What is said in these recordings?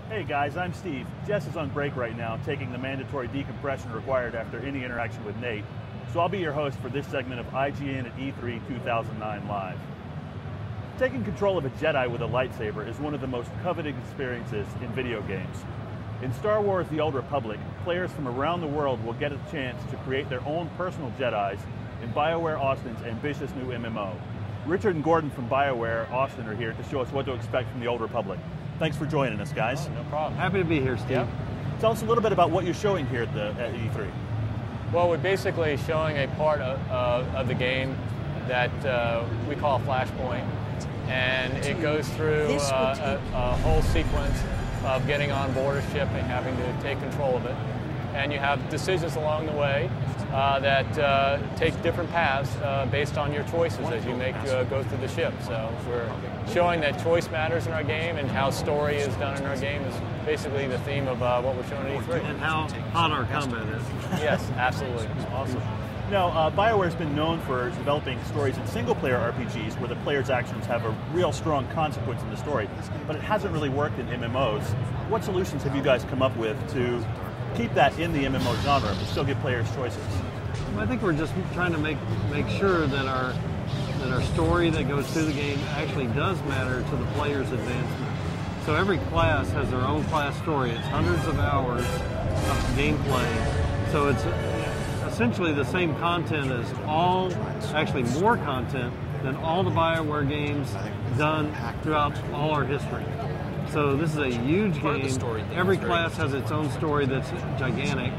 Hey guys, I'm Steve. Jess is on break right now, taking the mandatory decompression required after any interaction with Nate. So I'll be your host for this segment of IGN at E3 2009 Live. Taking control of a Jedi with a lightsaber is one of the most coveted experiences in video games. In Star Wars The Old Republic, players from around the world will get a chance to create their own personal Jedis in BioWare Austin's ambitious new MMO. Richard and Gordon from BioWare Austin are here to show us what to expect from The Old Republic. Thanks for joining us, guys. Oh, no problem. Happy to be here, Steve. Yep. Tell us a little bit about what you're showing here at E3. Well, we're basically showing a part of the game that we call Flashpoint, and it goes through a whole sequence of getting on board a ship and having to take control of it. And you have decisions along the way that take different paths based on your choices as you go through the ship. So we're showing that choice matters in our game, and how story is done in our game is basically the theme of what we're showing at E3. And how hot our combat is. Yes, absolutely. Awesome. Now, BioWare's been known for developing stories in single-player RPGs where the player's actions have a real strong consequence in the story, but it hasn't really worked in MMOs. What solutions have you guys come up with to keep that in the MMO genre but still give players choices? I think we're just trying to make sure that our story that goes through the game actually does matter to the player's advancement. So every class has their own class story. It's hundreds of hours of gameplay. So it's essentially the same content as actually more content than all the BioWare games done throughout all our history. So this is a huge game. Every class has its own story that's gigantic,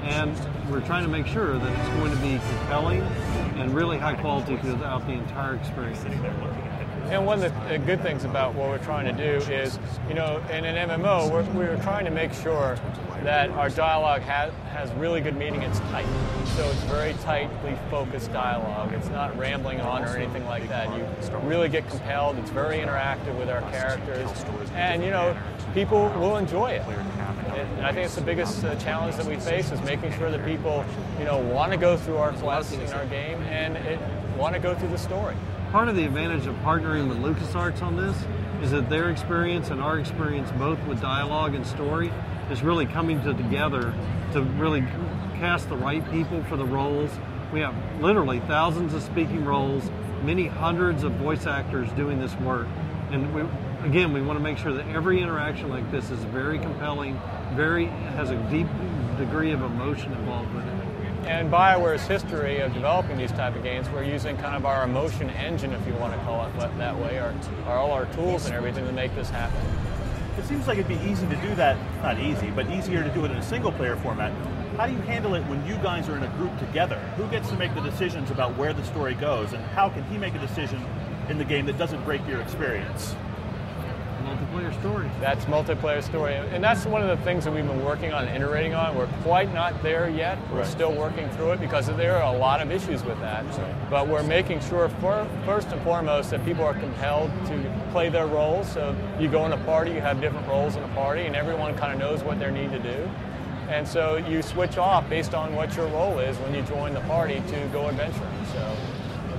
and we're trying to make sure that it's going to be compelling and really high quality throughout the entire experience. And one of the good things about what we're trying to do is, in an MMO, we're trying to make sure that our dialogue has really good meaning. It's tight. So it's very tightly focused dialogue. It's not rambling on or anything like that. You really get compelled. It's very interactive with our characters. And, people will enjoy it. And I think it's the biggest challenge that we face is making sure that people, want to go through our quests in our game and want to go through the story. Part of the advantage of partnering with LucasArts on this is that their experience and our experience, both with dialogue and story, is really coming together to really cast the right people for the roles. We have literally thousands of speaking roles, many hundreds of voice actors doing this work. And we want to make sure that every interaction like this is very compelling, has a deep degree of emotion involved with it. And BioWare's history of developing these type of games, we're using kind of our emotion engine, if you want to call it that way, all our tools and everything to make this happen. It seems like it'd be easy to do that, not easy, but easier to do it in a single-player format. How do you handle it when you guys are in a group together? Who gets to make the decisions about where the story goes, and how can he make a decision in the game that doesn't break your experience? Multiplayer story. That's multiplayer story, and that's one of the things that we've been working on and iterating on. We're quite not there yet. We're still working through it because there are a lot of issues with that. But we're making sure, first and foremost, that people are compelled to play their roles. So you go in a party, you have different roles in a party, and everyone kind of knows what they need to do. And so you switch off based on what your role is when you join the party to go adventuring. So.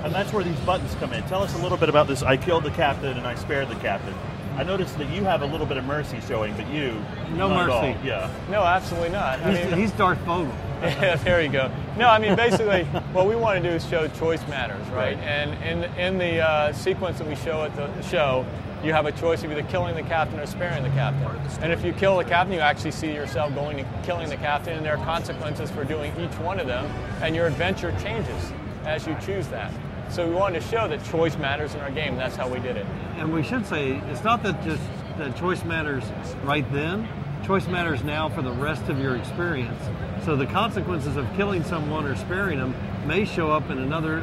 And that's where these buttons come in. Tell us a little bit about this I killed the captain and I spared the captain. I noticed that you have a little bit of mercy showing, but you no not mercy. At all. Yeah. No, absolutely not. He's Darth Vogel. Yeah, there you go. No, basically, what we want to do is show choice matters, right? And in the sequence that we show at the show, you have a choice of either killing the captain or sparing the captain. And if you kill the captain, you actually see yourself going and killing the captain, and there are consequences for doing each one of them, and your adventure changes as you choose that. So we wanted to show that choice matters in our game. That's how we did it. And we should say, it's not that just that choice matters right then. Choice matters now for the rest of your experience. So the consequences of killing someone or sparing them may show up in another,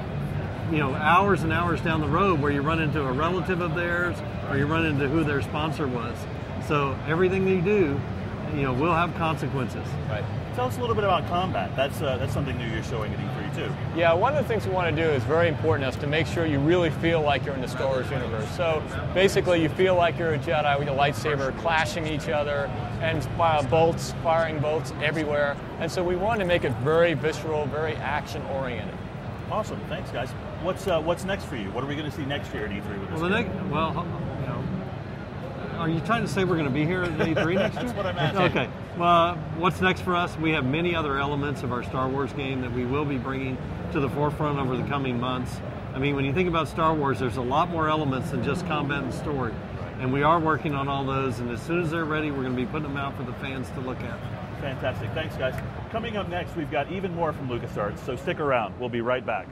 hours and hours down the road where you run into a relative of theirs or you run into who their sponsor was. So everything you do, will have consequences. Right. Tell us a little bit about combat. That's something new you're showing at E3 too. Yeah, one of the things we want to do is very important is to make sure you really feel like you're in the Star Wars universe. So basically you feel like you're a Jedi with a lightsaber clashing each other and firing bolts everywhere. And so we want to make it very visceral, very action oriented. Awesome, thanks guys. What's next for you? What are we going to see next year at E3 with this game? Are you trying to say we're going to be here at E3 next year? That's what I meant. Okay. Well, what's next for us? We have many other elements of our Star Wars game that we will be bringing to the forefront over the coming months. I mean, when you think about Star Wars, there's a lot more elements than just combat and story. And we are working on all those, and as soon as they're ready, we're going to be putting them out for the fans to look at. Fantastic. Thanks, guys. Coming up next, we've got even more from LucasArts, so stick around. We'll be right back.